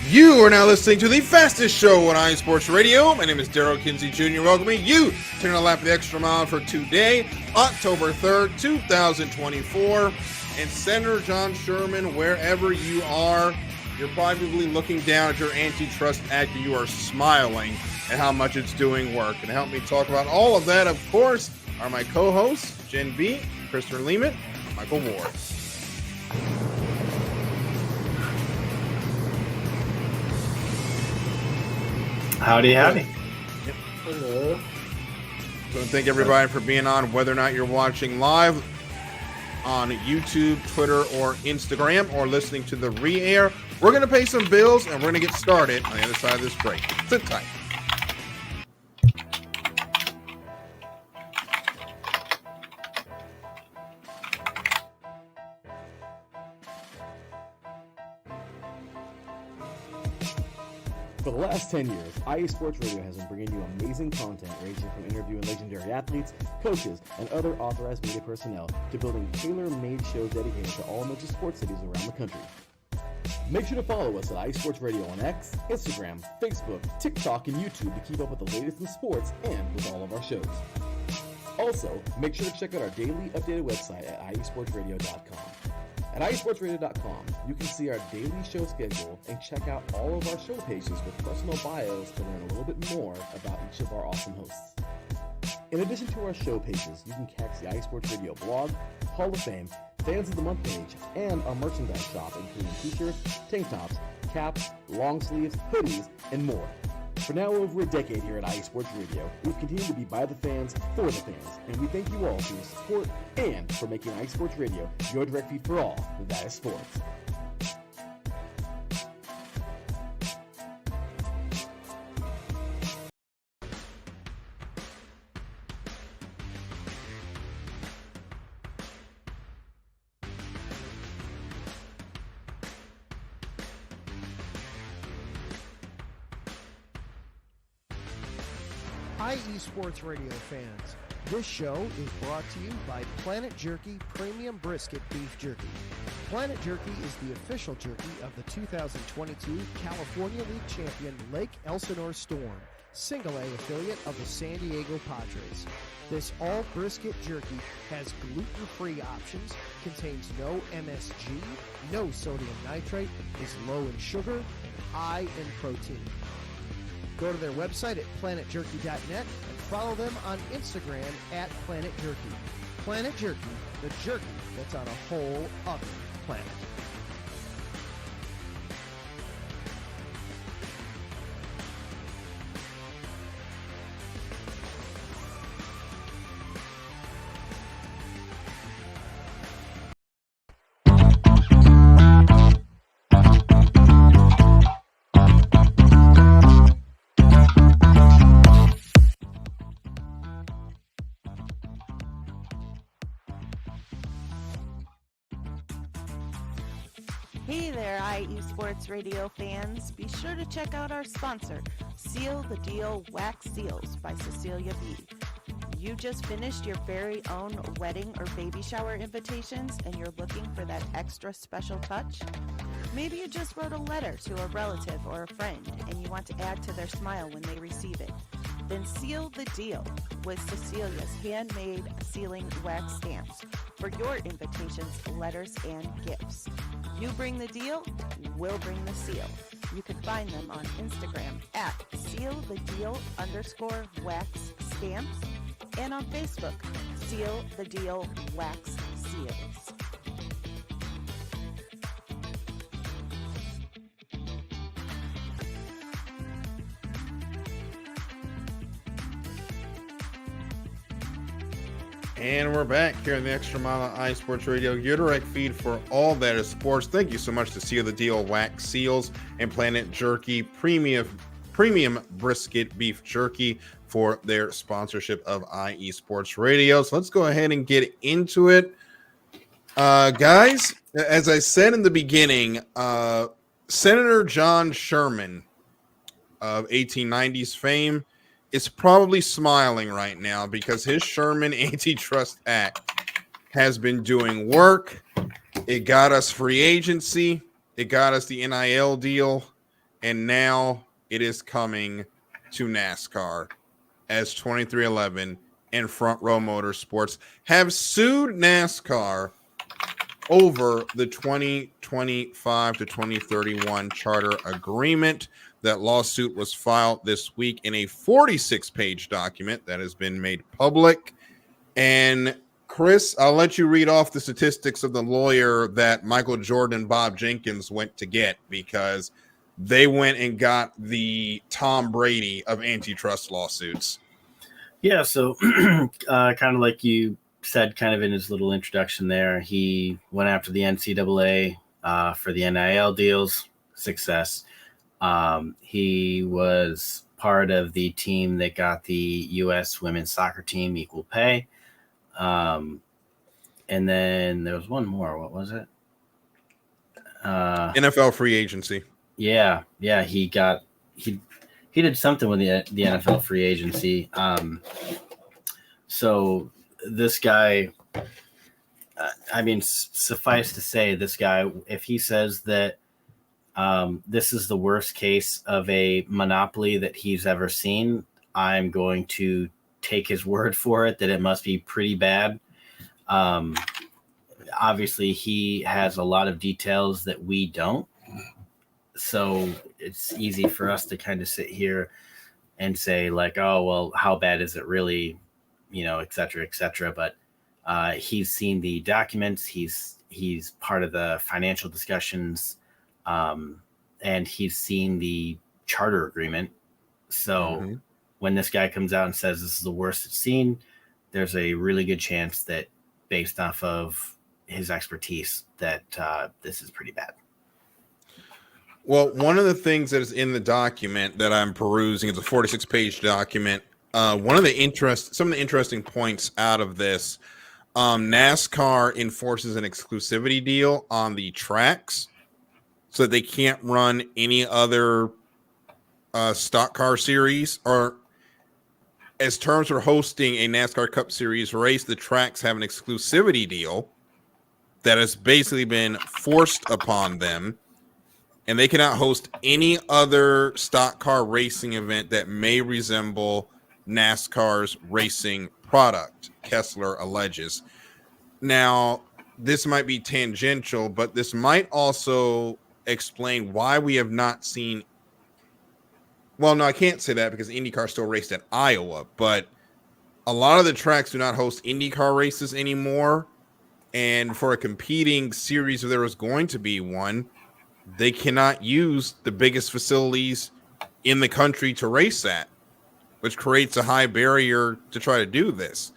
You are now listening to the fastest show on iSports Radio. My name is Darryl Kinsey Jr. Welcoming you to the lap of the extra mile for today, October 3rd, 2024. And Senator John Sherman, wherever you are, you're probably looking down at your antitrust act and you are smiling at how much it's doing work. And to help me talk about all of that, of course, are my co-hosts, Jenn B, Christopher Lehman, and Michael Ward. Howdy. Hello. So thank everybody for being on, whether or not you're watching live on YouTube, Twitter, or Instagram, or listening to the re-air. We're going to pay some bills, and we're going to get started on the other side of this break. Sit tight. For the last 10 years, iSports Radio has been bringing you amazing content ranging from interviewing legendary athletes, coaches, and other authorized media personnel to building tailor-made shows dedicated to all major sports cities around the country. Make sure to follow us at iSports Radio on X, Instagram, Facebook, TikTok, and YouTube to keep up with the latest in sports and with all of our shows. Also, make sure to check out our daily updated website at iSportsRadio.com. At iSportsRadio.com, you can see our daily show schedule and check out all of our show pages with personal bios to learn a little bit more about each of our awesome hosts. In addition to our show pages, you can catch the iSports Radio blog, Hall of Fame, Fans of the Month page, and our merchandise shop, including t-shirts, tank tops, caps, long sleeves, hoodies, and more. For now over a decade here at iSports Radio, we've continued to be by the fans, for the fans, and we thank you all for your support and for making iSports Radio your direct feed for all that is sports. Hi, eSports Radio fans. This show is brought to you by Planet Jerky Premium Brisket Beef Jerky. Planet Jerky is the official jerky of the 2022 California League champion Lake Elsinore Storm, single-A affiliate of the San Diego Padres. This all-brisket jerky has gluten-free options, contains no MSG, no sodium nitrate, is low in sugar, and high in protein. Go to their website at planetjerky.net and follow them on Instagram at Planet Jerky. Planet Jerky, the jerky that's on a whole other planet. Hey there, eSports Radio fans. Be sure to check out our sponsor, Seal the Deal Wax Seals by Cecilia B. You just finished your very own wedding or baby shower invitations and you're looking for that extra special touch? Maybe you just wrote a letter to a relative or a friend and you want to add to their smile when they receive it. Then seal the deal with Cecilia's handmade sealing wax stamps for your invitations, letters, and gifts. You bring the deal, we'll bring the seal. You can find them on Instagram at SealTheDeal_wax stamps and on Facebook, Seal the Deal Wax Seals. And we're back here in the Extra Mile on iSports Radio, your direct feed for all that is sports. Thank you so much to Seal the Deal Wax Seals and Planet Jerky Premium Brisket Beef Jerky for their sponsorship of iSports Radio. So let's go ahead and get into it. Guys, as I said in the beginning, Senator John Sherman of 1890s fame is probably smiling right now because his Sherman Antitrust Act has been doing work. It got us free agency. It got us the NIL deal. and now it is coming to NASCAR as 2311 and Front Row Motorsports have sued NASCAR over the 2025 to 2031 charter agreement. That lawsuit was filed this week in a 46-page document that has been made public. And Chris, I'll let you read off the statistics of the lawyer that Michael Jordan and Bob Jenkins went to get, because they went and got the Tom Brady of antitrust lawsuits. Yeah, so kind of like you said, kind of in his little introduction there, he went after the NCAA for the NIL deals. Success. He was part of the team that got the U.S. women's soccer team equal pay. And then there was one more. What was it? NFL free agency. Yeah. He did something with the NFL free agency. So this guy, suffice to say, this guy, if he says that this is the worst case of a monopoly that he's ever seen, I'm going to take his word for it that it must be pretty bad. Obviously, he has a lot of details that we don't. So it's easy for us to kind of sit here and say like, oh, well, how bad is it really? Et cetera, et cetera. But he's seen the documents. He's part of the financial discussions, and he's seen the charter agreement. So when this guy comes out and says this is the worst it's seen, there's a really good chance that based off of his expertise that this is pretty bad. Well, one of the things that is in the document that I'm perusing, it's a 46-page document. Some of the interesting points out of this, NASCAR enforces an exclusivity deal on the tracks so that they can't run any other stock car series, or as terms for hosting a NASCAR Cup Series race, the tracks have an exclusivity deal that has basically been forced upon them, and they cannot host any other stock car racing event that may resemble NASCAR's racing product, Kessler alleges. Now, this might be tangential, but this might also explain why we have not seen. Well, no, I can't say that because IndyCar still raced at Iowa, but a lot of the tracks do not host IndyCar races anymore. And for a competing series, if there was going to be one, they cannot use the biggest facilities in the country to race at, which creates a high barrier to try to do this.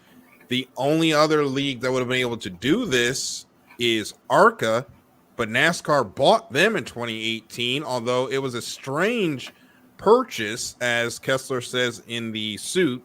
The only other league that would have been able to do this is ARCA, but NASCAR bought them in 2018, although it was a strange purchase, as Kessler says in the suit.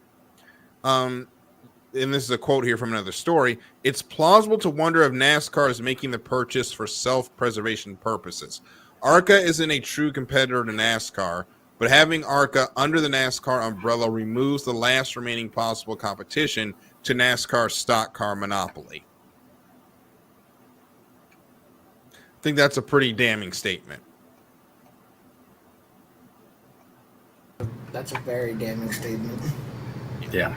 And this is a quote here from another story. It's plausible to wonder if NASCAR is making the purchase for self-preservation purposes. ARCA isn't a true competitor to NASCAR, but having ARCA under the NASCAR umbrella removes the last remaining possible competition to NASCAR's stock car monopoly. I think that's a pretty damning statement. That's a very damning statement. Yeah.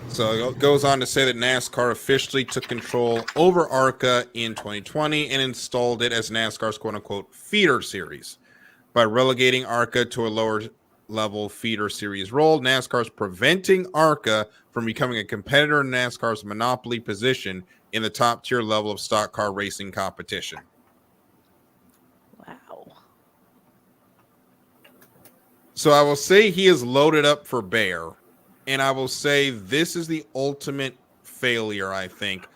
So it goes on to say that NASCAR officially took control over ARCA in 2020 and installed it as NASCAR's quote-unquote feeder series. By relegating ARCA to a lower level feeder series role, NASCAR is preventing ARCA from becoming a competitor in NASCAR's monopoly position in the top tier level of stock car racing competition. Wow. So I will say he is loaded up for bear. And I will say this is the ultimate failure, I think,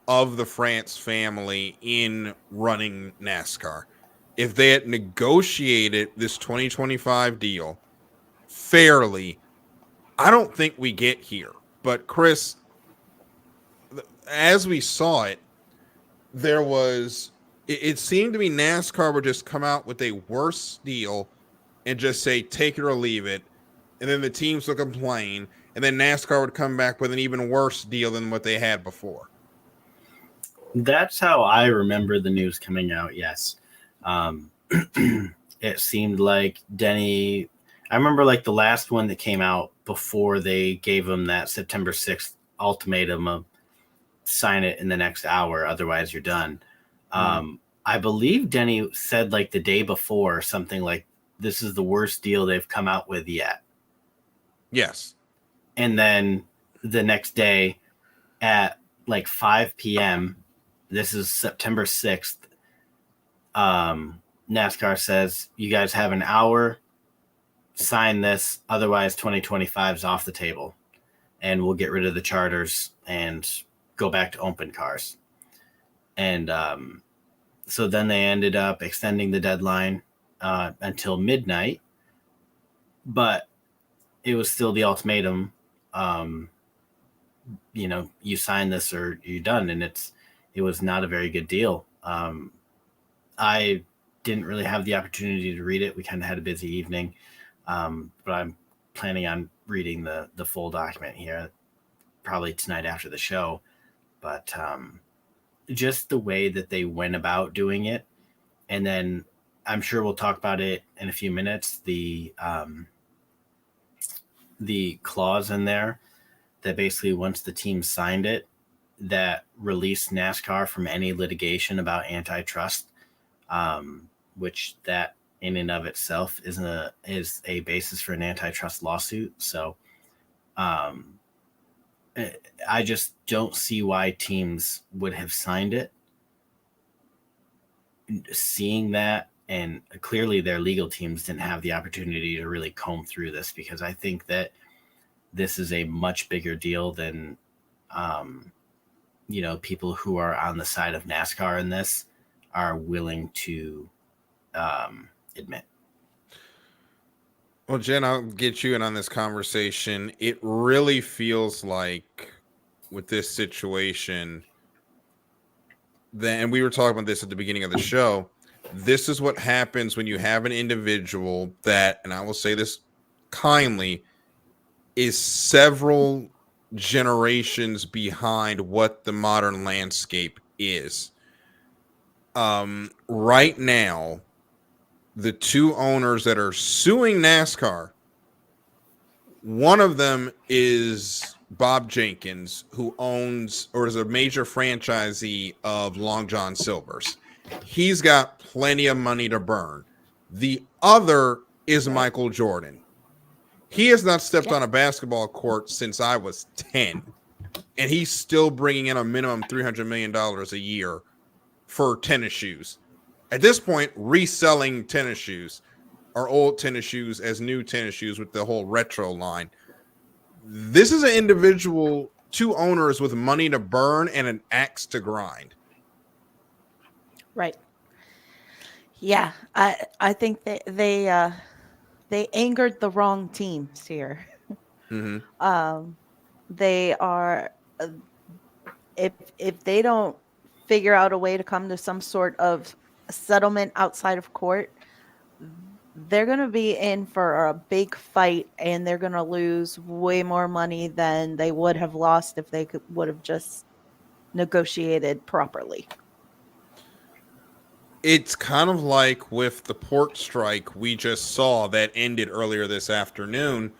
of the France family in running NASCAR. If they had negotiated this 2025 deal fairly, I don't think we get here. But Chris, as we saw it, it seemed to me NASCAR would just come out with a worse deal and just say, take it or leave it. And then the teams would complain, and then NASCAR would come back with an even worse deal than what they had before. That's how I remember the news coming out, yes. it seemed like Denny. I remember like the last one that came out before they gave him that September 6th ultimatum of sign it in the next hour, otherwise you're done. I believe Denny said like the day before something like, this is the worst deal they've come out with yet. Yes. And then the next day at like 5 p.m., this is September 6th, NASCAR says, you guys have an hour, sign this, otherwise 2025 is off the table, and we'll get rid of the charters and go back to open cars. And so then they ended up extending the deadline until midnight, but it was still the ultimatum. You sign this or you're done, and it was not a very good deal. I didn't really have the opportunity to read it. We kind of had a busy evening, but I'm planning on reading the full document here, probably tonight after the show. But just the way that they went about doing it, and then I'm sure we'll talk about it in a few minutes. The clause in there that basically once the team signed it, that released NASCAR from any litigation about antitrust, which that in and of itself is a basis for an antitrust lawsuit. So I just don't see why teams would have signed it. Seeing that, and clearly their legal teams didn't have the opportunity to really comb through this, because I think that this is a much bigger deal than, people who are on the side of NASCAR in this are willing to admit. Well, Jen, I'll get you in on this conversation. It really feels like with this situation, and we were talking about this at the beginning of the show, this is what happens when you have an individual that, and I will say this kindly, is several generations behind what the modern landscape is. Right now, the two owners that are suing NASCAR, one of them is Bob Jenkins, who owns or is a major franchisee of Long John Silver's. He's got plenty of money to burn. The other is Michael Jordan. He has not stepped on a basketball court since I was 10, and he's still bringing in a minimum $300 million a year for tennis shoes. At this point, reselling tennis shoes, or old tennis shoes as new tennis shoes with the whole retro line. This is an individual, two owners with money to burn and an axe to grind. Right. Yeah, I think that they angered the wrong teams here. Mm-hmm. They are if they don't figure out a way to come to some sort of settlement outside of court, they're going to be in for a big fight, and they're going to lose way more money than they would have lost if they would have just negotiated properly. It's kind of like with the port strike we just saw that ended earlier this afternoon.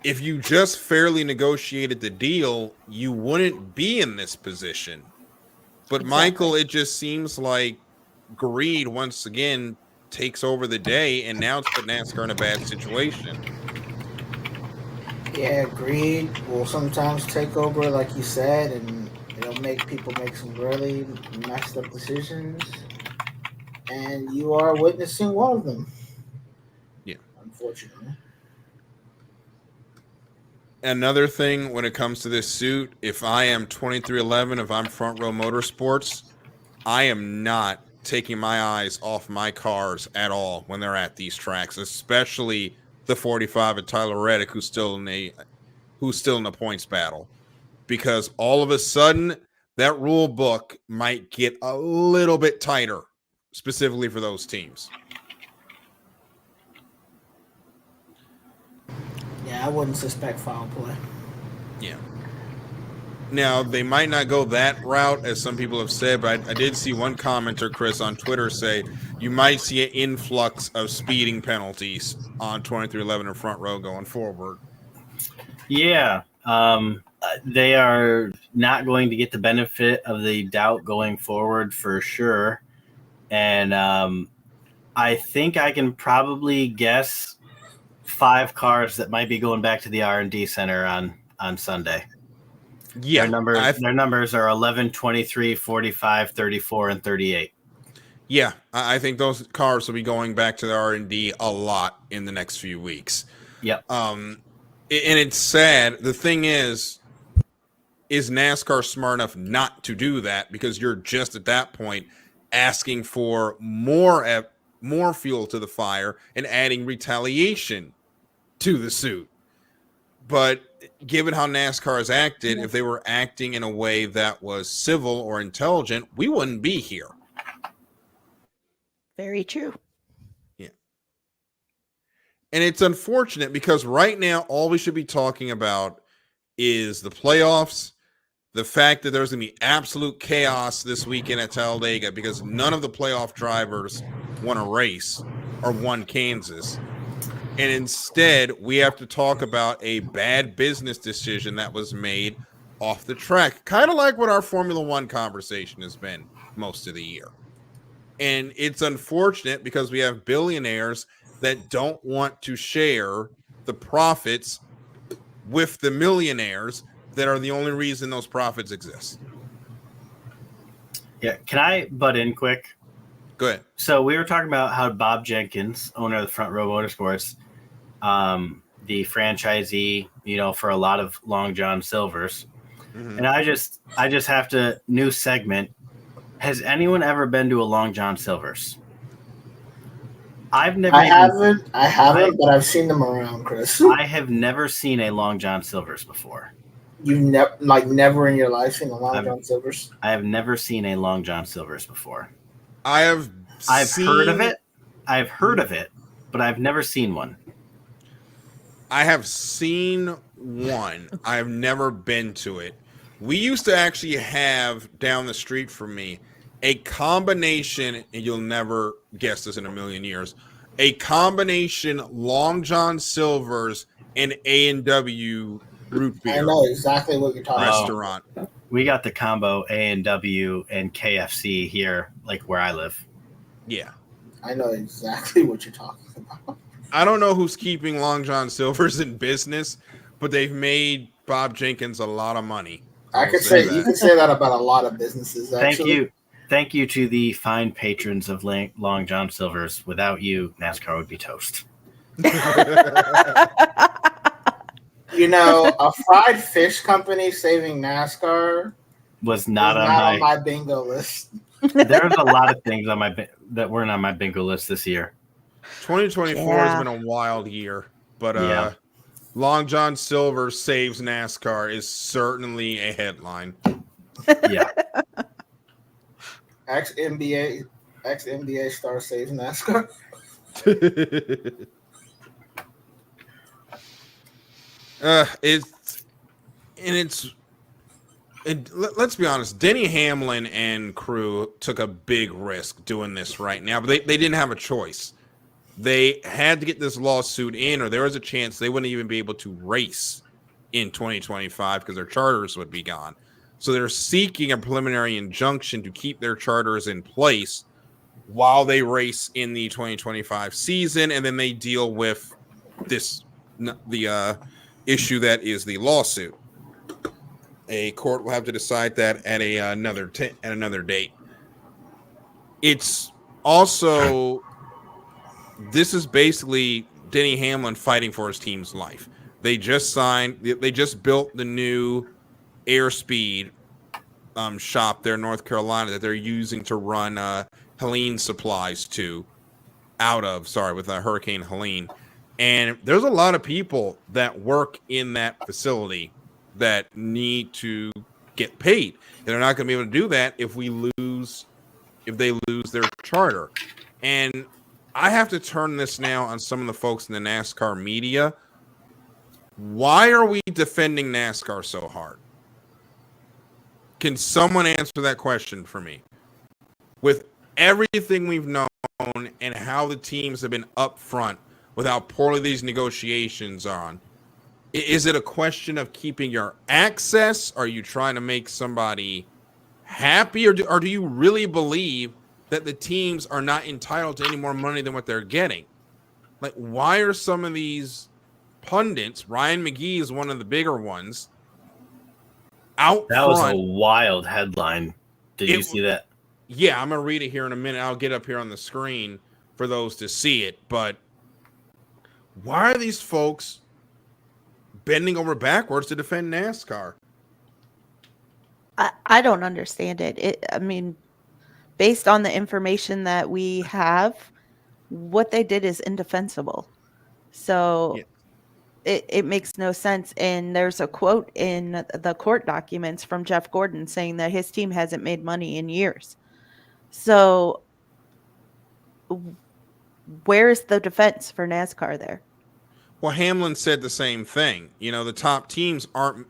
If you just fairly negotiated the deal, you wouldn't be in this position. But Exactly. Michael, it just seems like greed once again takes over the day, and now it's put NASCAR in a bad situation. Yeah, greed will sometimes take over, like you said, and it'll make people make some really messed up decisions. And you are witnessing one of them. Yeah. Unfortunately. Another thing when it comes to this suit, if I am 2311, if I'm Front Row Motorsports, I am not taking my eyes off my cars at all when they're at these tracks, especially the 45 at Tyler Reddick, who's still in the points battle, because all of a sudden that rule book might get a little bit tighter, specifically for those teams. Yeah, I wouldn't suspect foul play. Yeah. Now, they might not go that route, as some people have said, but I did see one commenter, Chris, on Twitter say you might see an influx of speeding penalties on 2311 and front row going forward. Yeah. They are not going to get the benefit of the doubt going forward for sure. And I think I can probably guess 5 cars that might be going back to the R&D center on Sunday. Yeah. Their numbers are 11, 23, 45, 34, and 38. Yeah, I think those cars will be going back to the R&D a lot in the next few weeks. Yep. And it's sad. The thing is NASCAR smart enough not to do that, because you're just at that point asking for more fuel to the fire and adding retaliation to the suit. But given how NASCAR has acted, if they were acting in a way that was civil or intelligent, we wouldn't be here. Very true. Yeah. And it's unfortunate because right now, all we should be talking about is the playoffs, the fact that there's going to be absolute chaos this weekend at Talladega because none of the playoff drivers won a race or won Kansas. And instead, we have to talk about a bad business decision that was made off the track, kind of like what our Formula One conversation has been most of the year. And it's unfortunate because we have billionaires that don't want to share the profits with the millionaires that are the only reason those profits exist. Yeah. Can I butt in quick? Go ahead. So we were talking about how Bob Jenkins, owner of the Front Row Motorsports, the franchisee, for a lot of Long John Silvers. Mm-hmm. And I just have to, new segment. Has anyone ever been to a Long John Silvers? I haven't, but I've seen them around, Chris. I have never seen a Long John Silvers before. You've never in your life seen a Long John Silvers? I have never seen a Long John Silvers before. I've heard of it. I've heard of it, but I've never seen one. I have seen one. I've never been to it. We used to actually have down the street from me a combination, and you'll never guess this in a million years, a combination Long John Silver's and A&W root beer. I know exactly what you're talking about. Restaurant. We got the combo A&W and KFC here, like where I live. Yeah. I know exactly what you're talking about. I don't know who's keeping Long John Silver's in business, but they've made Bob Jenkins a lot of money. You can say that about a lot of businesses, actually. Thank you to the fine patrons of Long John Silver's. Without you, NASCAR would be toast. A fried fish company saving NASCAR was not on my bingo list. There's a lot of things that weren't on my bingo list this year. 2024 has been a wild year, but Long John Silver saves NASCAR is certainly a headline. Yeah. Ex-NBA star saves NASCAR. Let's be honest. Denny Hamlin and crew took a big risk doing this right now, but they didn't have a choice. They had to get this lawsuit in, or there was a chance they wouldn't even be able to race in 2025 because their charters would be gone. So they're seeking a preliminary injunction to keep their charters in place while they race in the 2025 season, and then they deal with the issue that is the lawsuit. A court will have to decide that at another date. It's also, this is basically Denny Hamlin fighting for his team's life. They just built the new airspeed shop there in North Carolina that they're using to run Helene supplies with Hurricane Helene. And there's a lot of people that work in that facility that need to get paid. And they're not going to be able to do that if they lose their charter. And I have to turn this now on some of the folks in the NASCAR media. Why are we defending NASCAR so hard? Can someone answer that question for me? With everything we've known and how the teams have been upfront with how poorly these negotiations are, is it a question of keeping your access? Are you trying to make somebody happy, or do you really believe that the teams are not entitled to any more money than what they're getting? Like, why are some of these pundits, Ryan McGee is one of the bigger ones, out That front? was a wild headline. Did you see that? Yeah, I'm going to read it here in a minute. I'll get up here on the screen for those to see it. But why are these folks bending over backwards to defend NASCAR? I don't understand it. I mean, based on the information that we have, what they did is indefensible. So it makes no sense. And there's a quote in the court documents from Jeff Gordon saying that his team hasn't made money in years. So where's the defense for NASCAR there? Well, Hamlin said the same thing. You know, the top teams are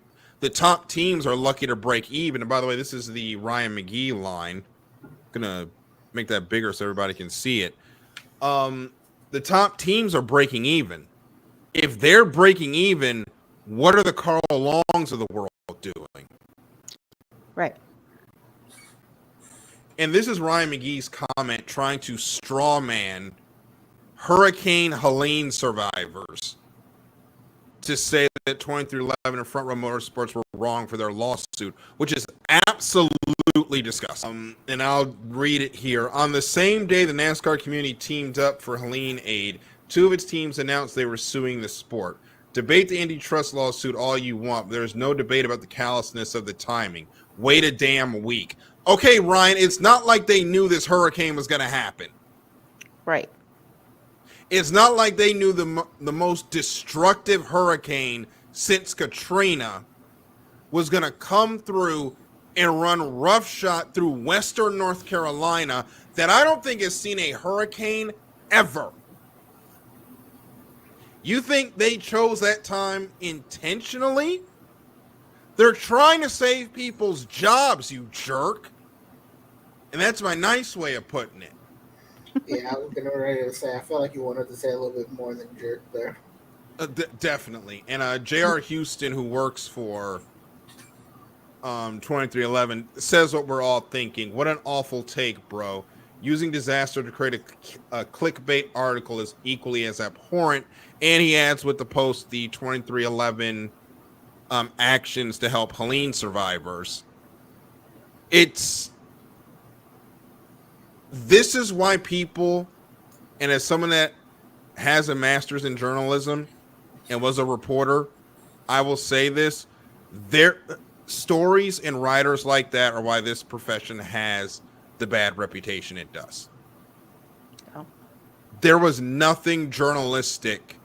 lucky to break even. And by the way, this is the Ryan McGee line. I'm gonna make that bigger so everybody can see it. The top teams are breaking even. If they're breaking even, what are the Carl Longs of the world doing? Right. And this is Ryan McGee's comment trying to straw man Hurricane Helene survivors to say that 2311 and Front Row Motorsports were wrong for their lawsuit, which is absolutely disgusting. And I'll read it here. On the same day the NASCAR community teamed up for Helene aid, two of its teams announced they were suing the sport. Debate the antitrust lawsuit all you want, but there's no debate about the callousness of the timing. Wait a damn week. Okay, Ryan, it's not like they knew this hurricane was going to happen. Right. It's not like they knew the most destructive hurricane since Katrina was going to come through and run roughshod through western North Carolina that I don't think has seen a hurricane ever. You think they chose that time intentionally? They're trying to save people's jobs, you jerk. And that's my nice way of putting it. Yeah, I was getting ready to say, I feel like you wanted to say a little bit more than jerk there. Definitely. And J.R. Houston, who works for 2311, says what we're all thinking. What an awful take, bro. Using disaster to create a clickbait article is equally as abhorrent. And he adds with the post the 2311 actions to help Helene survivors. This is why people, and as someone that has a master's in journalism and was a reporter, I will say this, their stories and writers like that are why this profession has the bad reputation it does. Oh. There was nothing journalistic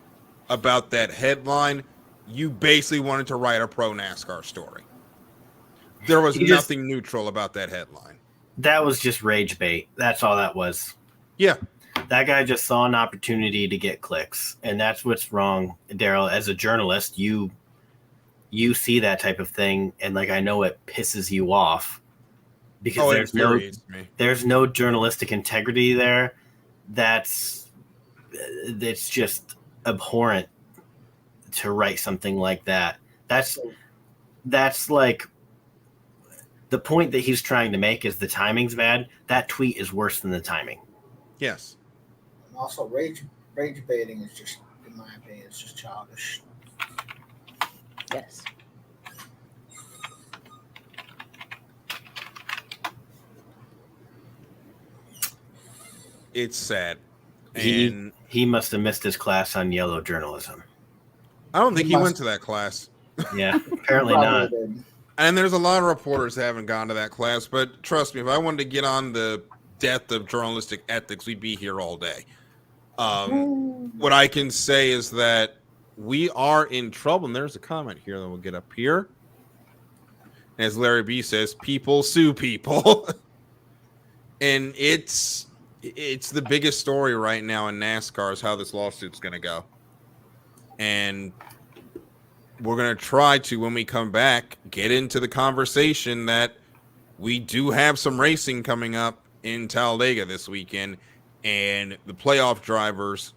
about that headline. You basically wanted to write a pro NASCAR story. There was nothing neutral about that headline. That was just rage bait. That's all that was. Yeah. That guy just saw an opportunity to get clicks, and that's what's wrong, Darryl. As a journalist, you see that type of thing, and like I know it pisses you off because there's no journalistic integrity there. That's just abhorrent to write something like that. That's like the point that he's trying to make is the timing's bad. That tweet is worse than the timing. Yes. And also, rage baiting is just, in my opinion, it's just childish. Yes. It's sad. And he must have missed his class on yellow journalism. I don't think he went to that class. Yeah, apparently not. And there's a lot of reporters that haven't gone to that class, but trust me, if I wanted to get on the depth of journalistic ethics, we'd be here all day. What I can say is that we are in trouble, and there's a comment here that we'll get up here. As Larry B says, people sue people. And it's the biggest story right now in NASCAR is how this lawsuit's going to go. And we're going to try to, when we come back, get into the conversation that we do have some racing coming up in Talladega this weekend, and the playoff drivers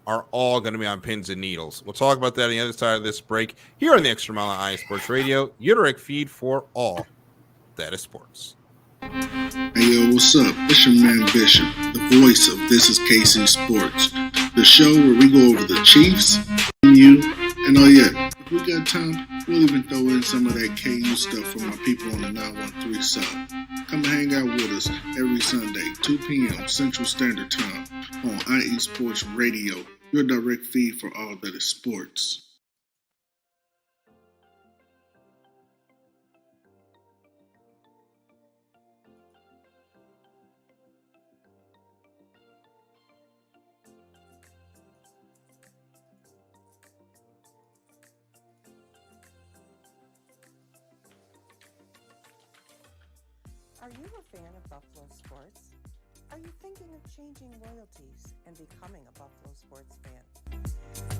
are all going to be on pins and needles. We'll talk about that on the other side of this break here on the Extra Mile on iSports Radio, your direct feed for all that is sports. Hey yo, what's up? It's your man Bishop, the voice of This Is KC Sports, the show where we go over the Chiefs, you, and oh yeah, if we got time, we'll even throw in some of that KU stuff from our people on the 913 South. Come and hang out with us every Sunday, 2 p.m. Central Standard Time on IE Sports Radio, your direct feed for all that is sports. Are you a fan of Buffalo sports? Are you thinking of changing loyalties and becoming a Buffalo sports fan?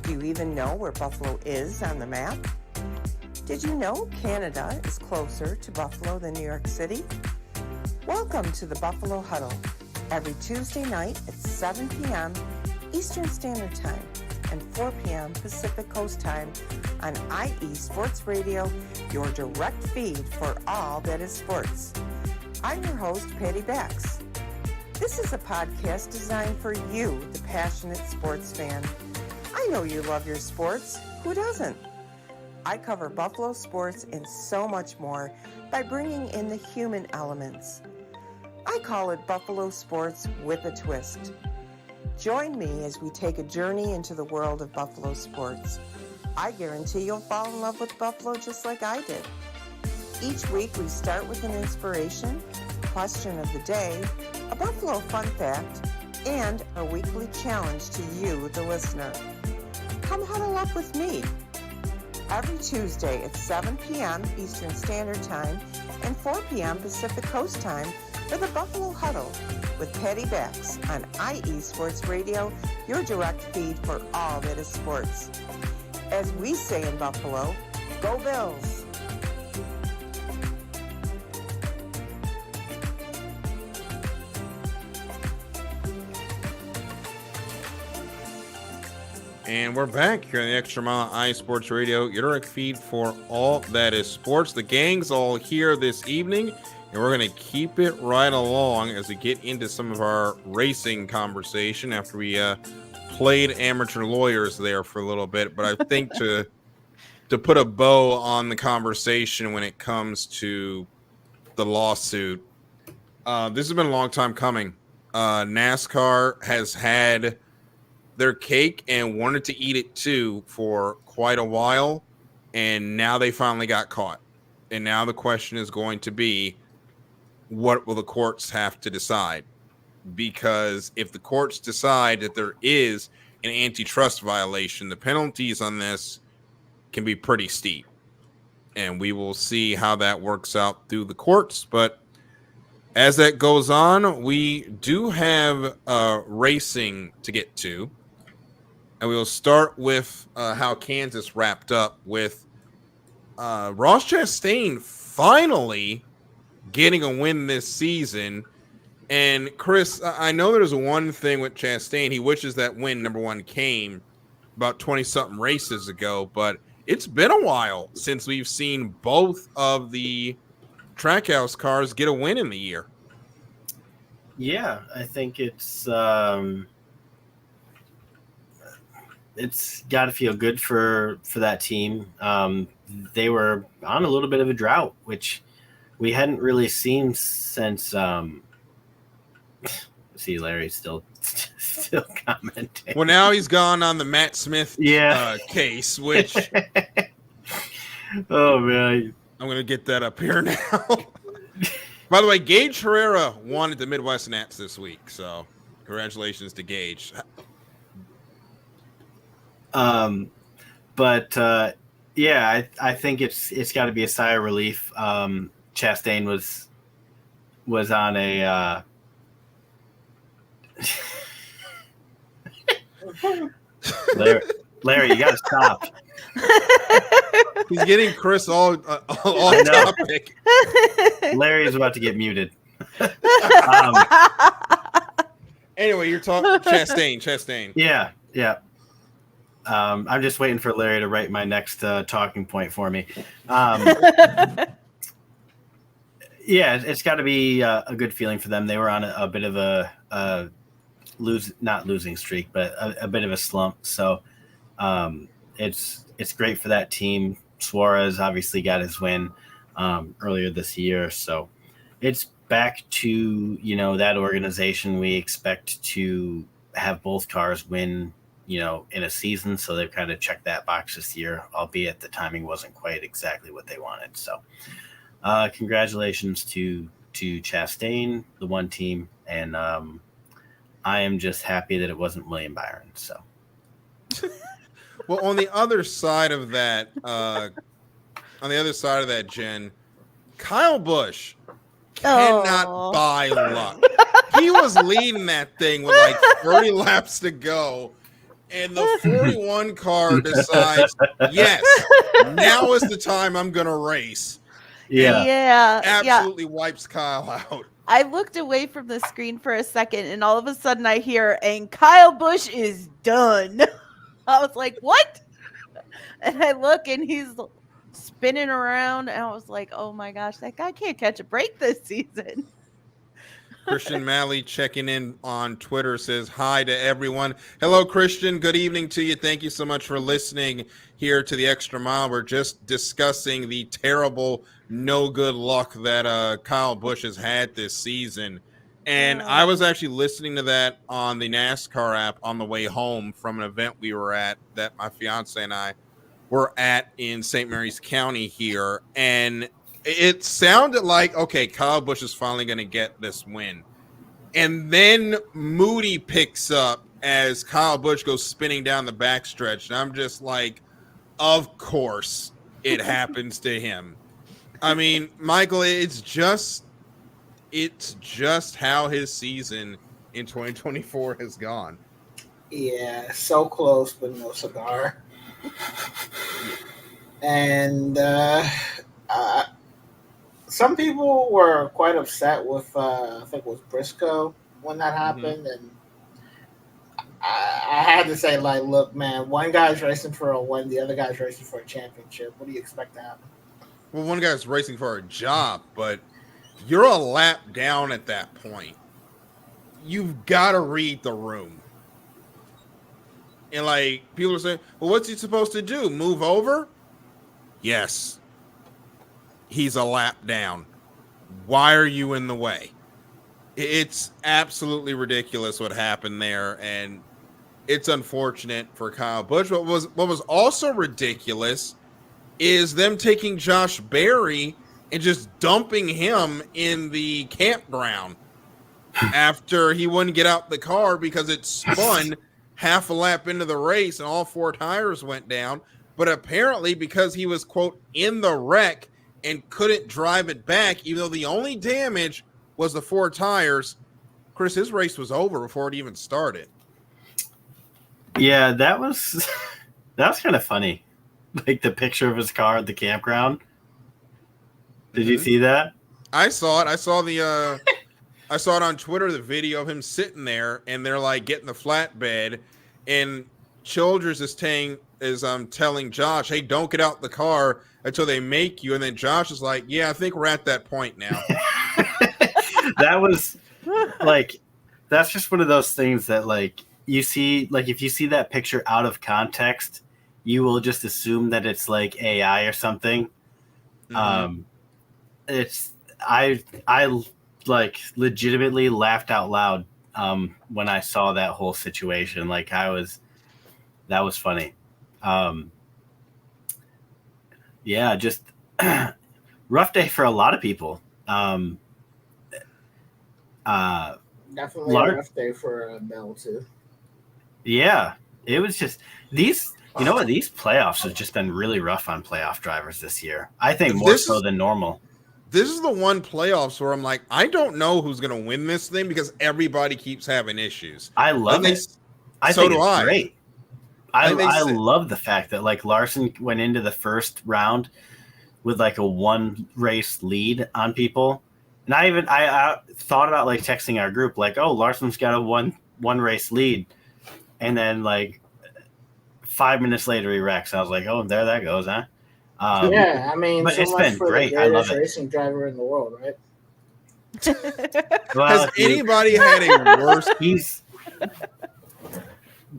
Do you even know where Buffalo is on the map? Did you know Canada is closer to Buffalo than New York City? Welcome to the Buffalo Huddle, every Tuesday night at 7 p.m. Eastern Standard Time and 4 p.m. Pacific Coast Time on IE Sports Radio, your direct feed for all that is sports. I'm your host, Patty Bax. This is a podcast designed for you, the passionate sports fan. I know you love your sports. Who doesn't? I cover Buffalo sports and so much more by bringing in the human elements. I call it Buffalo Sports with a Twist. Join me as we take a journey into the world of Buffalo sports. I guarantee you'll fall in love with Buffalo just like I did. Each week we start with an inspiration, question of the day, a Buffalo fun fact, and a weekly challenge to you, the listener. Come huddle up with me every Tuesday at 7 p.m. Eastern Standard Time and 4 p.m. Pacific Coast Time for the Buffalo Huddle with Patty Bax on IE Sports Radio, your direct feed for all that is sports. As we say in Buffalo, go Bills! And we're back here on the Extra Mile on iSports Radio, your direct feed for all that is sports. The gang's all here this evening, and we're going to keep it right along as we get into some of our racing conversation after we played amateur lawyers there for a little bit. But I think to put a bow on the conversation when it comes to the lawsuit, this has been a long time coming. NASCAR has had their cake and wanted to eat it too for quite a while, and now they finally got caught. And now the question is going to be, what will the courts have to decide? Because if the courts decide that there is an antitrust violation, the penalties on this can be pretty steep, and we will see how that works out through the courts. But as that goes on, we do have racing to get to. And we will start with how Kansas wrapped up with Ross Chastain finally getting a win this season. And Chris, I know there's one thing with Chastain. He wishes that win, number one, came about 20-something races ago. But it's been a while since we've seen both of the Trackhouse cars get a win in the year. Yeah, I think it's got to feel good for that team. They were on a little bit of a drought, which we hadn't really seen since. See, Larry's still commenting. Well, now he's gone on the Matt Smith case, which oh man, I'm going to get that up here now. By the way, Gage Herrera won at the Midwest Nats this week, so congratulations to Gage. Yeah, I think it's got to be a sigh of relief. Chastain was on a Larry, you got to stop. He's getting Chris all topic. Larry's about to get muted. Anyway, you're talking Chastain. Yeah. I'm just waiting for Larry to write my next talking point for me. Yeah, it's got to be a good feeling for them. They were on a bit of a not losing streak, but a bit of a slump. So it's great for that team. Suarez obviously got his win earlier this year, so it's back to that organization. We expect to have both cars win in a season, so they've kind of checked that box this year, albeit the timing wasn't quite exactly what they wanted. So congratulations to Chastain, the one team, and I am just happy that it wasn't William Byron. So well, on the other side of that, Jen, Kyle Busch cannot buy luck. He was leading that thing with like 30 laps to go, and the 41 car decides, yes, now is the time I'm going to race. Yeah. Absolutely wipes Kyle out. I looked away from the screen for a second, and all of a sudden I hear, and Kyle Busch is done. I was like, what? And I look, and he's spinning around, and I was like, oh my gosh, that guy can't catch a break this season. Christian Malley checking in on Twitter says hi to everyone. Hello, Christian. Good evening to you. Thank you so much for listening here to the Extra Mile. We're just discussing the terrible, no good luck that Kyle Busch has had this season. And I was actually listening to that on the NASCAR app on the way home from an event we were at that my fiance and I were at in St. Mary's County here. And it sounded like, okay, Kyle Busch is finally going to get this win. And then Moody picks up as Kyle Busch goes spinning down the backstretch. And I'm just like, of course it happens to him. I mean, Michael, it's just how his season in 2024 has gone. Yeah, so close, but no cigar. And some people were quite upset with, I think it was Briscoe when that happened. And I had to say, like, look, man, one guy's racing for a win, the other guy's racing for a championship. What do you expect to happen? Well, one guy's racing for a job, but you're a lap down at that point. You've got to read the room. And, like, people are saying, well, what's he supposed to do? Move over? Yes. He's a lap down. Why are you in the way? It's absolutely ridiculous what happened there, and it's unfortunate for Kyle Busch. What was also ridiculous is them taking Josh Berry and just dumping him in the campground after he wouldn't get out the car because it spun half a lap into the race and all four tires went down. But apparently because he was, quote, in the wreck and couldn't drive it back, even though the only damage was the four tires, Chris, his race was over before it even started. Yeah, that was kind of funny. Like the picture of his car at the campground. Did you see that? I saw it. I saw it on Twitter, the video of him sitting there, and they're like getting the flatbed, and Childress is telling Josh, hey, don't get out the car until they make you. And then Josh is like, yeah, I think we're at that point now. That was like, that's just one of those things that, like, you see, like, if you see that picture out of context, you will just assume that it's like AI or something. I like legitimately laughed out loud when I saw that whole situation. Like that was funny. Yeah, just rough day for a lot of people. Definitely a rough day for Bell too. Yeah, it was just these. You know what? These playoffs have just been really rough on playoff drivers this year. I think more so than normal. This is the one playoffs where I'm like, I don't know who's going to win this thing because everybody keeps having issues. I love it. I think it's great. I love the fact that like Larson went into the first round with like a 1 race lead on people. And I thought about like texting our group like, oh, Larson's got a one race lead. And then like 5 minutes later he wrecks. I was like, oh, there that goes, huh? Yeah, I mean, but so it's much been for great. the I love greatest it. racing driver in the world, right? Well, Has anybody had a worse?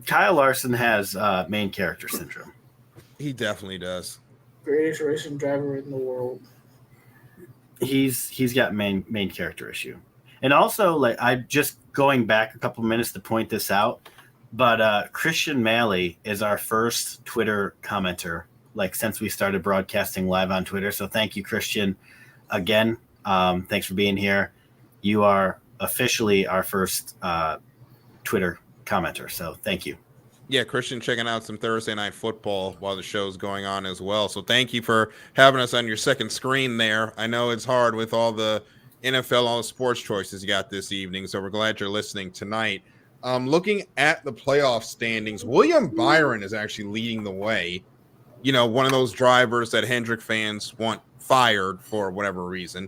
Kyle Larson has main character syndrome. He definitely does. Greatest racing driver in the world. He's got main character issue. And also, like, I'm just going back a couple minutes to point this out, but Christian Malley is our first Twitter commenter, like, since we started broadcasting live on Twitter. So thank you, Christian, again. Thanks for being here. You are officially our first Twitter commenter, so thank you. Yeah, Christian checking out some Thursday Night Football while the show's going on as well. So thank you for having us on your second screen there. I know it's hard with all the NFL, all the sports choices you got this evening, so we're glad you're listening tonight. Looking at the playoff standings, William Byron is actually leading the way. You know, one of those drivers that Hendrick fans want fired for whatever reason.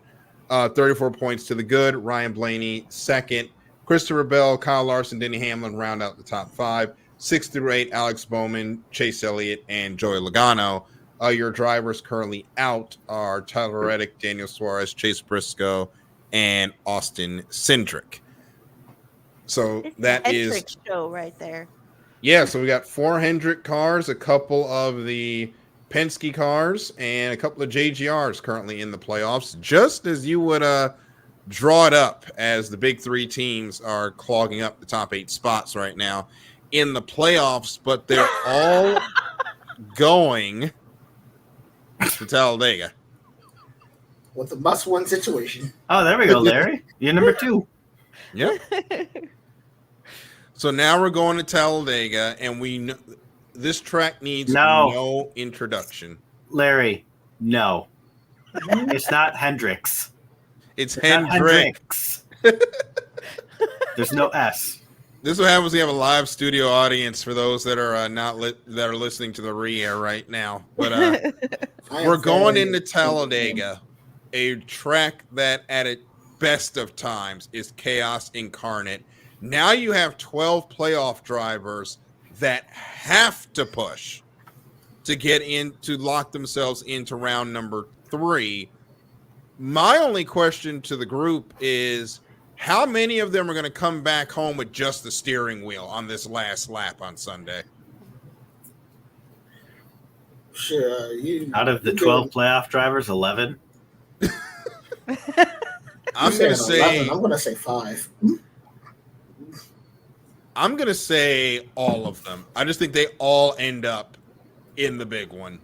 34 points to the good. Ryan Blaney second. Christopher Bell, Kyle Larson, Denny Hamlin round out the top 5. 6 through 8, Alex Bowman, Chase Elliott, and Joey Logano. Your drivers currently out are Tyler Reddick, Daniel Suarez, Chase Briscoe, and Austin Cindric. So It's that a is Hendrick show right there. Yeah, so we got 4 Hendrick cars, a couple of the Penske cars, and a couple of JGRs currently in the playoffs, just as you would draw it up as the big 3 teams are clogging up the top 8 spots right now in the playoffs, but they're all going to Talladega. With a must-win situation. Oh, there we go, Larry. You're number 2. Yep. So now we're going to Talladega, and we know this track needs no introduction. Larry, no. It's not Hendricks. It's Hendricks. There's no S. This is what happens when you have a live studio audience for those that are that are listening to the re-air right now. But we're going into Talladega, a track that at its best of times is chaos incarnate. Now you have 12 playoff drivers that have to push to get in to lock themselves into round number 3. My only question to the group is, how many of them are going to come back home with just the steering wheel on this last lap on Sunday? Sure. Out of the 12 playoff drivers, 11? I'm going to say 5. I'm going to say all of them. I just think they all end up in the big one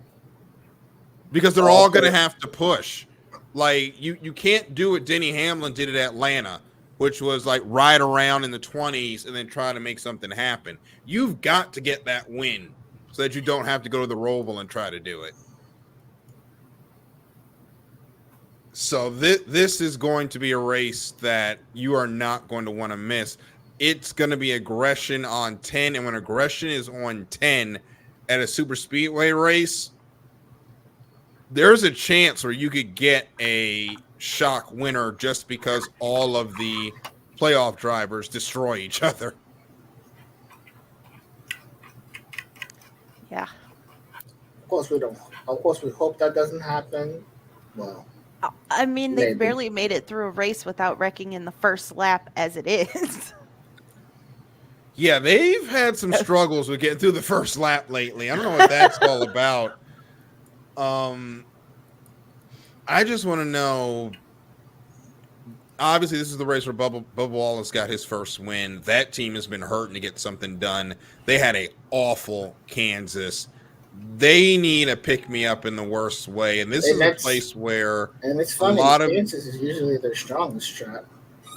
because they're all going to have to push. Like, you can't do what Denny Hamlin did at Atlanta, which was like ride around in the 20s and then try to make something happen. You've got to get that win so that you don't have to go to the Roval and try to do it. So this is going to be a race that you are not going to want to miss. It's going to be aggression on 10, and when aggression is on 10 at a super speedway race, there's a chance where you could get a shock winner just because all of the playoff drivers destroy each other. Yeah. Of course we don't. Of course we hope that doesn't happen. Well, I mean, they maybe. barely made it through a race without wrecking in the first lap as it is. Yeah, they've had some struggles with getting through the first lap lately. I don't know what that's all about. I just want to know, obviously this is the race where Bubba Wallace got his first win. That team has been hurting to get something done. They had a awful Kansas. They need a pick-me-up in the worst way, and this is a place where it's funny, Kansas is usually their strongest track.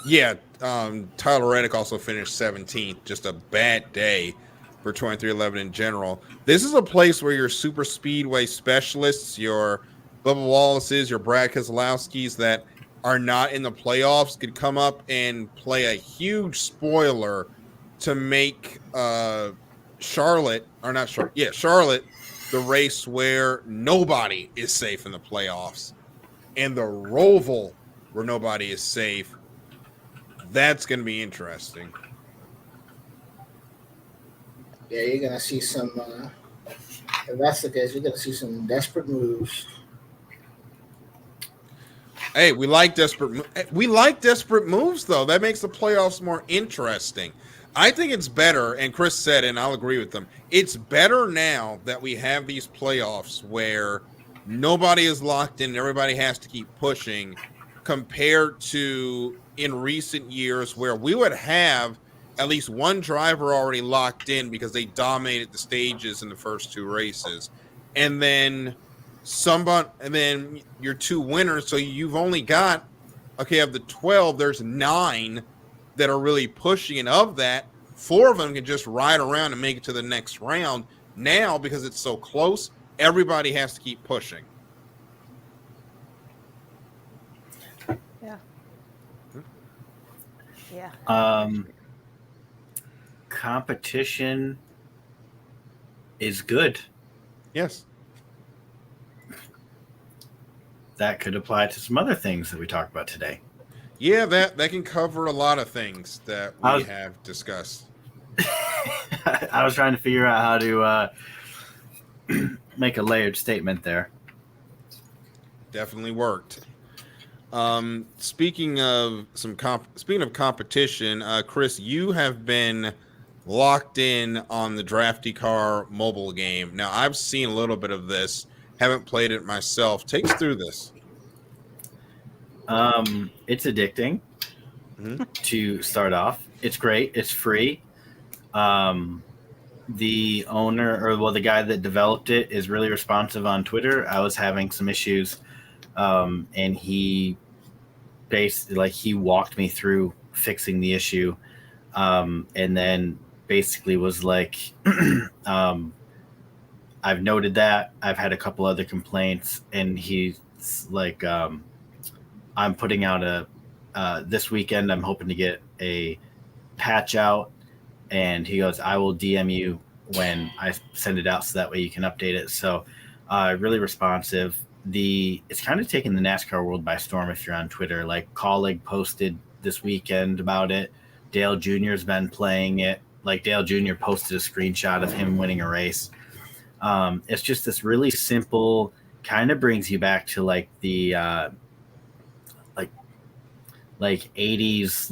Yeah, Tyler Reddick also finished 17th. Just a bad day for 23XI in general. This is a place where your super speedway specialists, your Bubba Wallace's, your Brad Keselowski's that are not in the playoffs could come up and play a huge spoiler to make Charlotte, or not Charlotte, yeah, Charlotte, the race where nobody is safe in the playoffs, and the Roval where nobody is safe. That's going to be interesting. Yeah, you're gonna see some. If that's the case, you're gonna see some desperate moves. Hey, we like desperate moves, though. That makes the playoffs more interesting. I think it's better, and Chris said, and I'll agree with them, it's better now that we have these playoffs where nobody is locked in, everybody has to keep pushing, compared to in recent years where we would have at least one driver already locked in because they dominated the stages in the first two races. And then your two winners. So you've only got, okay, of the 12, there's 9 that are really pushing. And of that, 4 of them can just ride around and make it to the next round. Now, because it's so close, everybody has to keep pushing. Yeah. Yeah. Competition is good. Yes. That could apply to some other things that we talked about today. Yeah, that can cover a lot of things that we have discussed. I was trying to figure out how to make a layered statement there. Definitely worked. Speaking of competition, Chris, you have been locked in on the Drafty Car mobile game. Now, I've seen a little bit of this, haven't played it myself. Take us through this. It's addicting to start off. It's great. It's free. The guy that developed it is really responsive on Twitter. I was having some issues, and he he walked me through fixing the issue, and then basically was like, I've noted that. I've had a couple other complaints, and he's like, I'm putting out this weekend, I'm hoping to get a patch out. And he goes, I will DM you when I send it out so that way you can update it. So really responsive. It's kind of taken the NASCAR world by storm if you're on Twitter. Like Colleague posted this weekend about it. Dale Jr. has been playing it. Like Dale Jr. posted a screenshot of him winning a race. It's just this really simple, kind of brings you back to like the like 80s,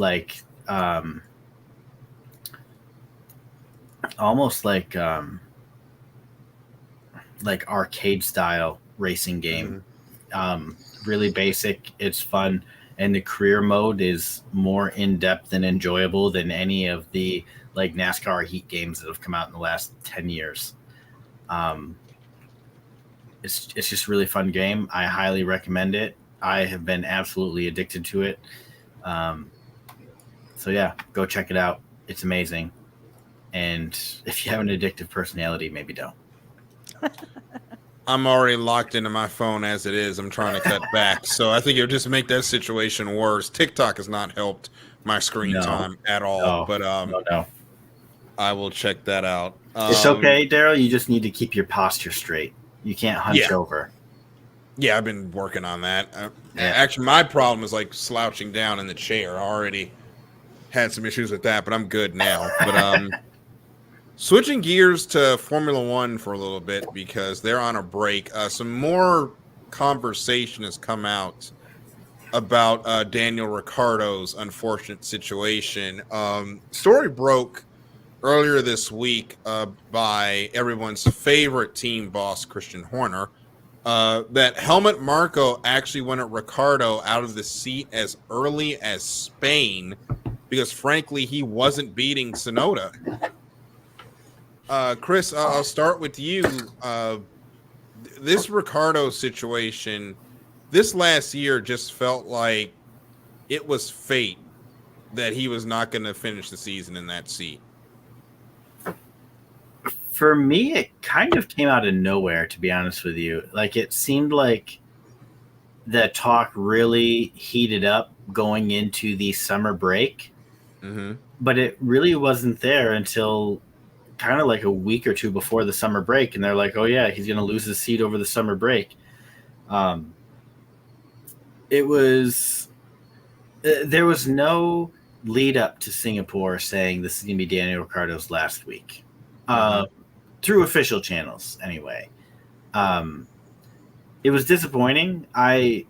almost like arcade style racing game. Really basic. It's fun. And the career mode is more in-depth and enjoyable than any of the like NASCAR heat games that have come out in the last 10 years. It's just a really fun game. I highly recommend it. I have been absolutely addicted to it. So yeah, go check it out. It's amazing. And if you have an addictive personality, maybe don't. I'm already locked into my phone as it is. I'm trying to cut back. So I think it would just make that situation worse. TikTok has not helped my screen time at all. But no. I will check that out. It's okay, Darryl. You just need to keep your posture straight. You can't hunch over. Yeah, I've been working on that. Actually, my problem is like slouching down in the chair. I already had some issues with that, but I'm good now. But switching gears to Formula One for a little bit because they're on a break. Some more conversation has come out about Daniel Ricciardo's unfortunate situation. Story broke earlier this week by everyone's favorite team boss, Christian Horner, that Helmut Marko actually wanted Ricciardo out of the seat as early as Spain because, frankly, he wasn't beating Tsunoda. Chris, I'll start with you. This Ricciardo situation, this last year just felt like it was fate that he was not going to finish the season in that seat. For me, it kind of came out of nowhere, to be honest with you. Like, it seemed like the talk really heated up going into the summer break, but it really wasn't there until kind of like a week or two before the summer break, and they're like, oh yeah, he's going to lose his seat over the summer break. It was there was no lead up to Singapore saying this is going to be Daniel Ricciardo's last week, through official channels anyway. It was disappointing. I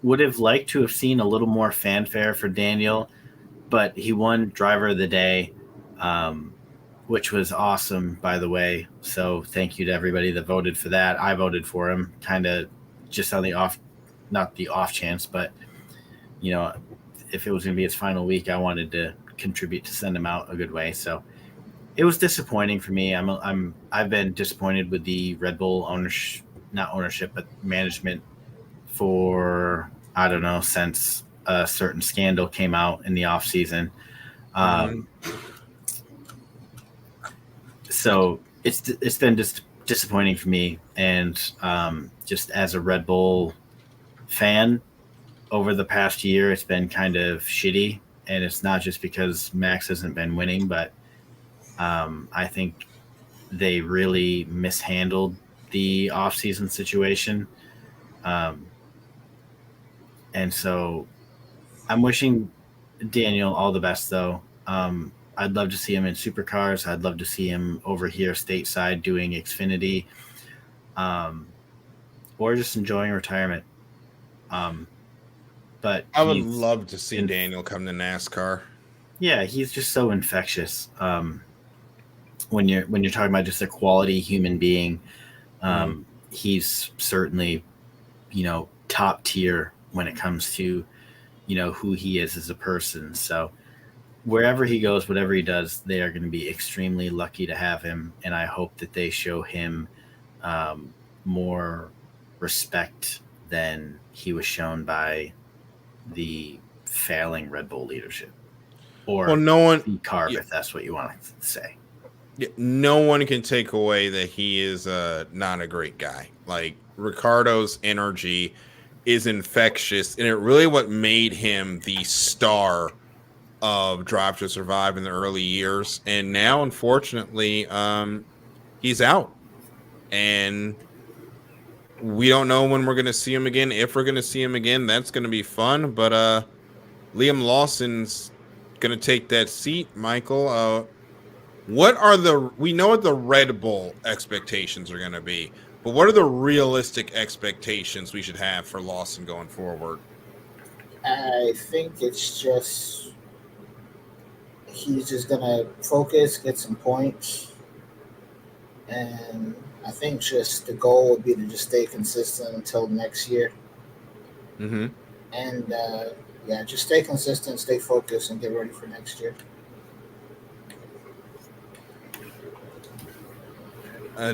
would have liked to have seen a little more fanfare for Daniel, but he won Driver of the Day, which was awesome, by the way. So thank you to everybody that voted for that. I voted for him, kind of just on the off, not the off chance, but you know, if it was going to be his final week, I wanted to contribute to send him out a good way. So it was disappointing for me. I've been disappointed with the Red Bull not ownership, but management for, I don't know, since a certain scandal came out in the off season. So it's been just disappointing for me. And just as a Red Bull fan over the past year, it's been kind of shitty. And it's not just because Max hasn't been winning, but I think they really mishandled the off-season situation. And so I'm wishing Daniel all the best, though. I'd love to see him in supercars. I'd love to see him over here stateside doing Xfinity, or just enjoying retirement. But I would love to see Daniel come to NASCAR. Yeah, he's just so infectious. When you're talking about just a quality human being, he's certainly, top tier when it comes to, who he is as a person. So wherever he goes, whatever he does, they are going to be extremely lucky to have him. And I hope that they show him more respect than he was shown by the failing Red Bull leadership. Or carb, if that's what you want to say. Yeah, no one can take away that he is not a great guy. Like, Ricciardo's energy is infectious, and it really what made him the star of Drive to Survive in the early years. And now, unfortunately, he's out. And we don't know when we're going to see him again. If we're going to see him again, that's going to be fun. But Liam Lawson's going to take that seat, Michael. We know what the Red Bull expectations are going to be, but what are the realistic expectations we should have for Lawson going forward? I think it's just he's just going to focus, get some points, and I think just the goal would be to just stay consistent until next year. Mm-hmm. And just stay consistent, stay focused, and get ready for next year.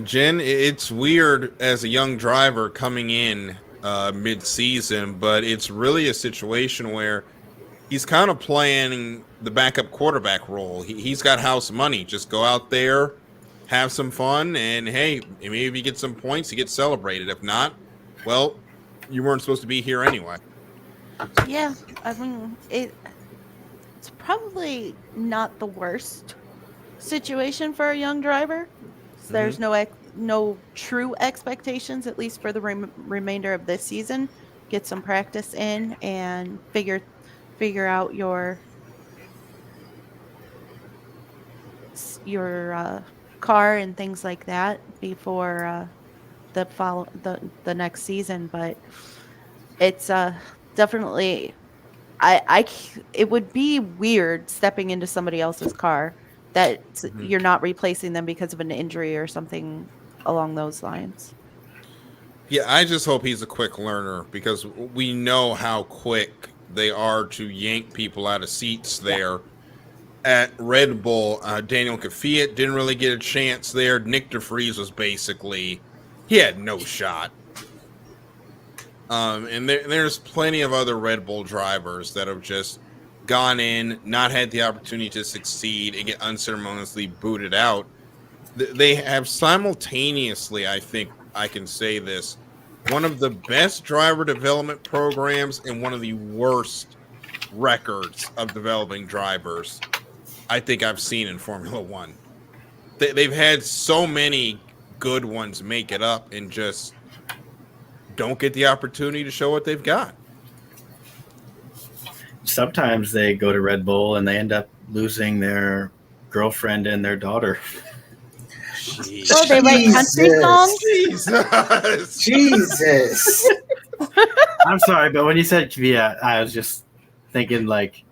Jenn, it's weird as a young driver coming in mid-season, but it's really a situation where he's kind of playing the backup quarterback role. He's got house money. Just go out there, have some fun, and hey, maybe you get some points, you get celebrated. If not, well, you weren't supposed to be here anyway. Yeah, I mean, it's probably not the worst situation for a young driver. So there's no true expectations, at least for the remainder of this season. Get some practice in and figure out your car and things like that before the next season. But it's definitely it would be weird stepping into somebody else's car that you're not replacing them because of an injury or something along those lines. Yeah, I just hope he's a quick learner, because we know how quick they are to yank people out of seats there at Red Bull. Daniel Kvyat didn't really get a chance there. Nick DeVries was he had no shot. And there's plenty of other Red Bull drivers that have just gone in, not had the opportunity to succeed, and get unceremoniously booted out. They have simultaneously, I think I can say this, one of the best driver development programs and one of the worst records of developing drivers I think I've seen in Formula One. they've had so many good ones make it up and just don't get the opportunity to show what they've got. Sometimes they go to Red Bull and they end up losing their girlfriend and their daughter. Jeez. Oh, they write country songs? Jesus. Jesus. I'm sorry, but when you said Kvyat, I was just thinking like,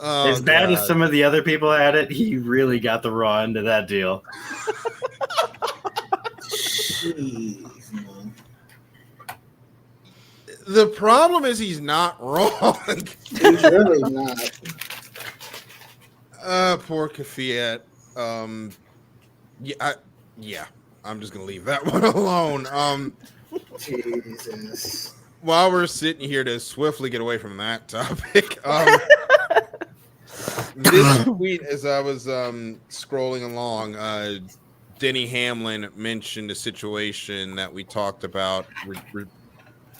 as bad as some of the other people had it, he really got the raw end of that deal. Jeez, man. The problem is he's not wrong. He's really not. Poor Kvyat. Yeah, I'm just gonna leave that one alone. Jesus. While we're sitting here to swiftly get away from that topic, this tweet, as I was scrolling along, Denny Hamlin mentioned a situation that we talked about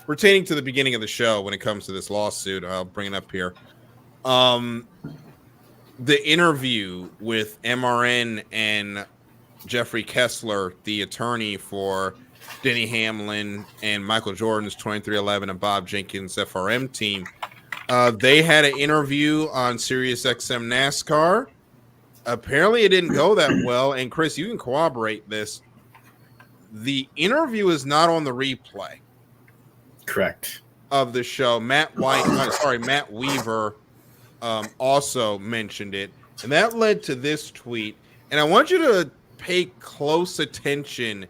pertaining to the beginning of the show when it comes to this lawsuit. I'll bring it up here. The interview with MRN and Jeffrey Kessler, the attorney for Denny Hamlin and Michael Jordan's 23XI and Bob Jenkins FRM team. They had an interview on Sirius XM NASCAR. Apparently it didn't go that well. And Chris, you can corroborate this. The interview is not on the replay. Correct. Of the show. Matt Weaver also mentioned it. And that led to this tweet. And I want you to pay close attention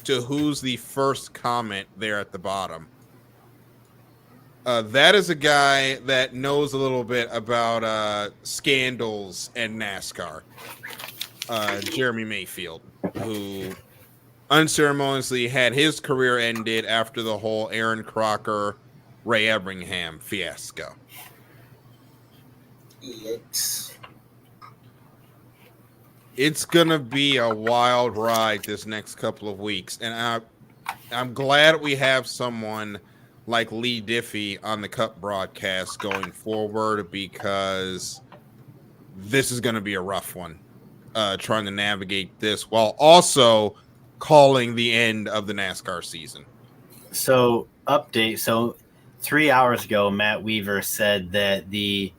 to who's the first comment there at the bottom. That is a guy that knows a little bit about scandals and NASCAR. Jeremy Mayfield, who unceremoniously had his career ended after the whole Aaron Crocker, Ray Everingham fiasco. Yikes. It's going to be a wild ride this next couple of weeks. And I'm glad we have someone like Lee Diffie on the Cup broadcast going forward, because this is going to be a rough one, trying to navigate this while also calling the end of the NASCAR season. So, update. So, 3 hours ago, Matt Weaver said that the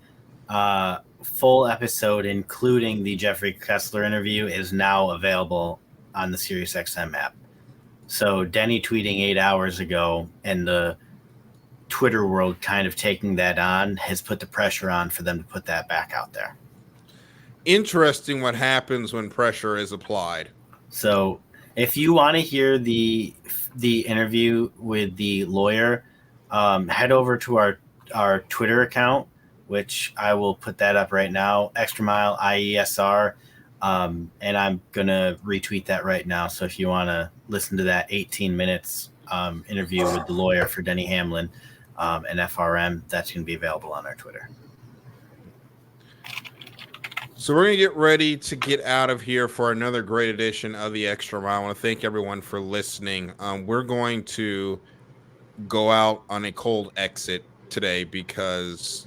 full episode, including the Jeffrey Kessler interview, is now available on the SiriusXM app. So, Denny tweeting 8 hours ago, and the Twitter world kind of taking that on has put the pressure on for them to put that back out there. Interesting what happens when pressure is applied. So if you want to hear the interview with the lawyer, head over to our Twitter account, which I will put that up right now, Extra Mile IESR, and I'm going to retweet that right now. So if you want to listen to that 18 minutes interview with the lawyer for Denny Hamlin, and FRM, that's going to be available on our Twitter. So we're going to get ready to get out of here for another great edition of the Extra Mile. I want to thank everyone for listening. We're going to go out on a cold exit today because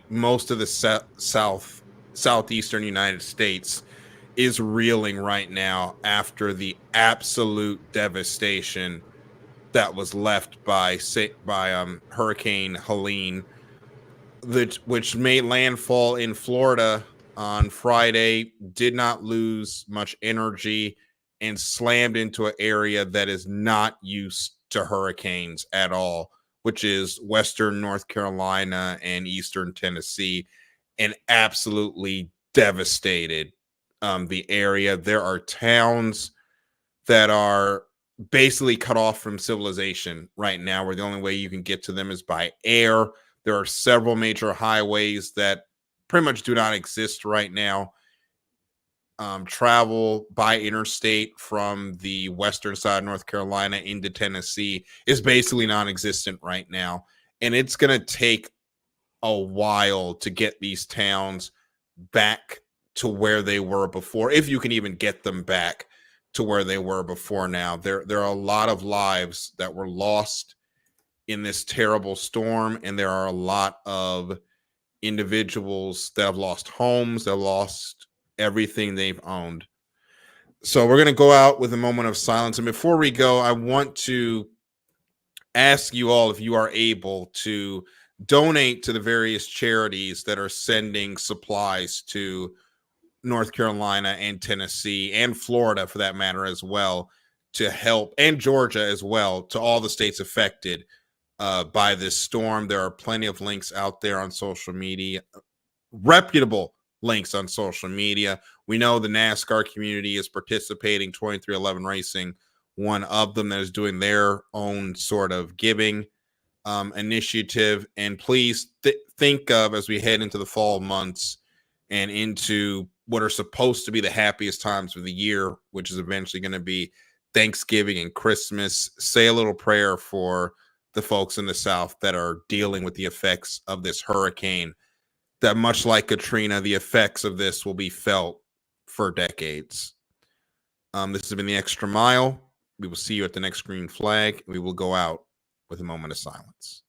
most of the southeastern United States is reeling right now after the absolute devastation that was left by Hurricane Helene, which made landfall in Florida on Friday, did not lose much energy, and slammed into an area that is not used to hurricanes at all, which is western North Carolina and eastern Tennessee, and absolutely devastated the area. There are towns that are basically cut off from civilization right now, where the only way you can get to them is by air. There are several major highways that pretty much do not exist right now. Travel by interstate from the western side of North Carolina into Tennessee is basically non-existent right now. And it's going to take a while to get these towns back to where they were before, if you can even get them back to where they were before now. There are a lot of lives that were lost in this terrible storm, and there are a lot of individuals that have lost homes, that have lost everything they've owned. So we're going to go out with a moment of silence. And before we go, I want to ask you all if you are able to donate to the various charities that are sending supplies to North Carolina and Tennessee and Florida, for that matter, as well, to help, and Georgia as well, to all the states affected by this storm. There are plenty of links out there on social media, reputable links on social media. We know the NASCAR community is participating, 2311 Racing, one of them, that is doing their own sort of giving initiative. And please think of, as we head into the fall months and into what are supposed to be the happiest times of the year, which is eventually going to be Thanksgiving and Christmas, say a little prayer for the folks in the South that are dealing with the effects of this hurricane, that much like Katrina, the effects of this will be felt for decades. This has been The Extra Mile. We will see you at the next green flag. We will go out with a moment of silence.